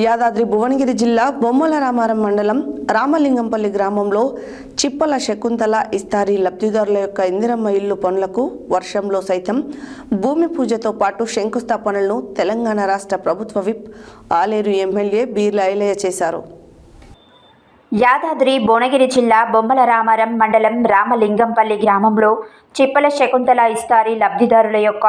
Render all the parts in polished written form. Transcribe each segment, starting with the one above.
యాదాద్రి భువనగిరి జిల్లా బొమ్మల రామారం మండలం రామలింగంపల్లి గ్రామంలో చిప్పల శకుంతల ఇస్తారీ లబ్ధిదారుల యొక్క ఇందిరమ్మ ఇల్లు పనులకు వర్షంలో సైతం భూమి పూజతో పాటు శంకుస్థాపనలను తెలంగాణ రాష్ట్ర ప్రభుత్వ విప్ ఆలేరు ఎమ్మెల్యే బీర్ల ఐలయ్య చేశారు. యాదాద్రి భువనగిరి జిల్లా బొమ్మల రామారం మండలం రామలింగంపల్లి గ్రామంలో చిప్పల శకుంతల ఇస్తారీ లబ్ధిదారుల యొక్క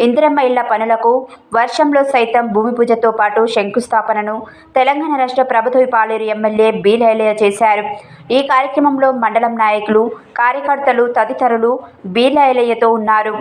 ఇందిరమ్మ ఇళ్ల పనులకు వర్షంలో సైతం భూమి పూజతో పాటు శంకుస్థాపనను తెలంగాణ రాష్ట్ర ప్రభుత్వ ఆలేరు ఎమ్మెల్యే బీర్ల ఐలయ్య చేశారు. ఈ కార్యక్రమంలో మండలం నాయకులు, కార్యకర్తలు తదితరులు బీర్ల ఐలయ్యతో ఉన్నారు.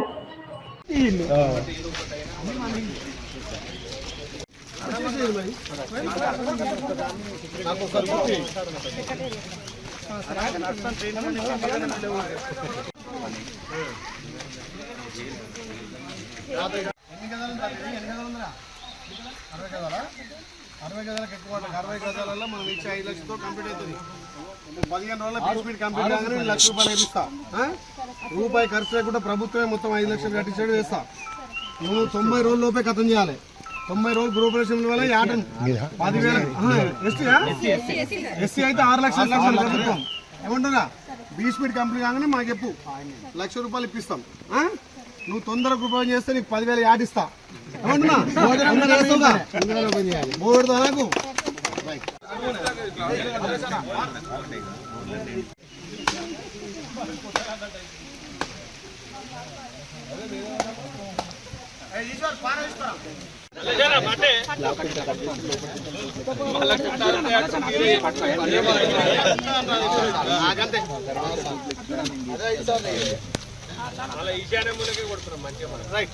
అరవై గదాలకు ఎక్కువ 60 గదాలలో మనం ఇచ్చే 5 లక్షలతో కంప్లీట్ అవుతుంది. 15 రోజుల బీస్పీడ్ కంప్లీట్ కాగానే నేను ₹1,00,000 వేపిస్తా. రూపాయి ఖర్చు లేకుండా ప్రభుత్వమే మొత్తం 5 లక్షలు కట్టించాడు వేస్తా. నువ్వు 90 రోజుల లోపే ఖతం చేయాలి. 90 రోజులు గృహప్రవేశం వల్ల 10,000 ఎస్సీ అయితే 6 లక్షలు ప్రభుత్వం ఏమంటున్నా. బీస్పీడ్ కంప్లీట్ కాగానే మాకు చెప్పు, ₹1,00,000 ఇప్పిస్తాం. నువ్వు తొందరగా గృహప్రవేశం చేస్తే నీకు 10,000 యాడిస్తా. ఏమంటున్నా మూడు నాకు ఈశాన్య మూలకే కొడుతున్నాం మంచిగా. రైట్